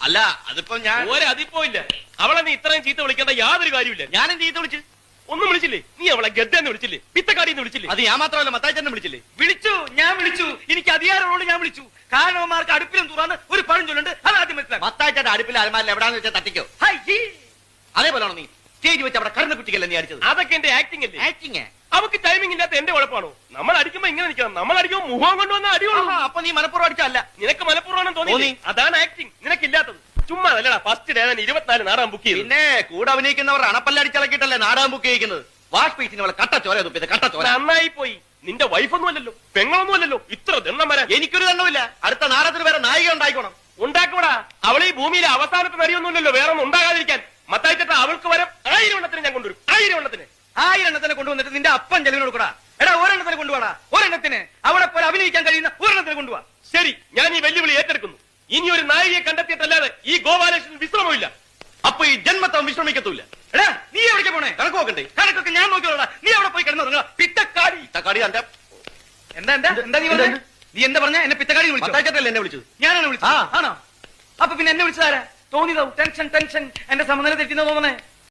അല്ല അതിപ്പോ ഞാൻ അതിപ്പോ ഇല്ല. അവളെ നീ ഇത്രയും ചീത്ത വിളിക്കേണ്ട യാതൊരു കാര്യമില്ല. ഞാനും ചീത്ത വിളിച്ചു. ഒന്നും വിളിച്ചില്ലേ? നീ അവളെ ഗദ്ദെന്ന് വിളിച്ചില്ലേ? പിത്തക്കാടിന്ന് വിളിച്ചില്ലേ? അത് ഞാൻ മാത്രമല്ല, മത്തായിച്ചേട്ടനെ വിളിച്ചില്ലേ? വിളിച്ചു, ഞാൻ വിളിച്ചു. എനിക്ക് അധികാരമുള്ളൂ, ഞാൻ വിളിച്ചു. കാരണവന്മാർക്ക് അടുപ്പിലും തുറന്ന് ഒരു പഴഞ്ചൊല്ലുണ്ട്, അത് ആദ്യം മനസ്സിലാക്കി. മത്തായിച്ചേട്ടൻ അടുപ്പിൽ അലമാരിൽ എവിടാന്ന് വെച്ചാൽ തട്ടിക്കോ. അതേപോലെയാണോ നീ സ്റ്റേജ് വെച്ച് അവിടെ കറന്ന് കുട്ടിക്കല്ലേ നീ അടിച്ചത്? അതൊക്കെ എന്റെ ആക്ടിംഗ് അല്ലേ? ആക്ടിങ്. അവക്ക് ടൈമിംഗ് ഇല്ലാത്ത എന്റെ കുഴപ്പമാണോ? നമ്മൾ അടിക്കുമ്പോ ഇങ്ങനെ നിൽക്കണം, നമ്മൾ അടിക്കുമ്പോ മുഖം കൊണ്ടുവന്ന അടിയുള്ളൂ. അപ്പൊ നീ മനപ്പുറം അടിച്ചല്ല. നിനക്ക് മനഃപൂർവ്വം തോന്നി. അതാണ് ആക്ടിങ്, നിനക്കില്ലാത്തത്. ചുമ്മാ അല്ലടാ. ഫസ്റ്റ് ഡേ 24 നാടകം ബുക്ക് ചെയ്തു. പിന്നെ കൂടെ അഭിനയിക്കുന്നവർ അണപ്പല്ലടിച്ചിളക്കിട്ടല്ലേ നാടകം ബുക്ക് ചെയ്യിക്കുന്നത്. വാഷ് പീസിന് അവളെ കട്ട ചോര തുപ്പിയത്, കട്ട ചോര. നന്നായി പോയി. നിന്റെ വൈഫൊന്നും അല്ലല്ലോ, പെങ്ങളൊന്നും അല്ലല്ലോ ഇത്ര ദണ്ണം വരാൻ. എനിക്കൊരു ദണ്ണമില്ല. അടുത്ത നാടകത്തിന് വേറെ നായിക ഉണ്ടായിക്കോണം. ഉണ്ടാക്കൂടാ. അവളെ ഈ ഭൂമിയിലെ അവസാനത്തെ നരിയൊന്നുമില്ലല്ലോ, വേറെ ഒന്നും ഉണ്ടാകാതിരിക്കാൻ. മത്തായിച്ചേട്ട അവൾക്ക് വരെ 1000 എണ്ണത്തിന് ഞാൻ കൊണ്ടുവരും. 1000 എണ്ണത്തിന്. 1000 എണ്ണത്തിനെ കൊണ്ടുവന്നിട്ട് നിന്റെ അപ്പൻ ചെലവിന് കൊടുക്കടാ. എടാ, ഒരെണ്ണത്തിന് കൊണ്ടുപോടാ. ഒരെണ്ണത്തിന് അവിടെ പോലെ അഭിനയിക്കാൻ കഴിയുന്ന ഒരെണ്ണത്തിന് കൊണ്ടുപോവാ. ശരി, ഞാൻ ഈ വെല്ലുവിളി ഏറ്റെടുക്കുന്നു. ഇനി ഒരു നായികയെ കണ്ടെത്തിയിട്ടല്ലാതെ ഈ ഗോപാലകൃഷ്ണൻ വിശ്രമമില്ല. അപ്പൊ ഈ ജന്മത്തം വിശ്രമിക്കത്തൂല്ല. എടാ, നീ എവിടേക്ക് പോണേ? കണക്ക് നോക്കണ്ടേ? കണക്കൊക്കെ ഞാൻ നോക്കിയോളാ. നീ അവിടെ പോയി കിടന്നു പിത്തക്കാടി. പിത്തക്കാടി എന്റെ എന്താ നീ പറഞ്ഞേ? നീ എന്താ പറഞ്ഞ? എന്നെ പിത്തക്കാടി വിളിച്ചു. മത്തായിച്ചേട്ടല്ലേ എന്നെ വിളിച്ചത്? ഞാനാണ് വിളിച്ചത്. ആണോ? അപ്പൊ പിന്നെ എന്നെ വിളിച്ചതാരാ? തോന്നിയതാവും. ടെൻഷൻ എന്റെ സമനില തെറ്റിന്ന് തോന്നണേ.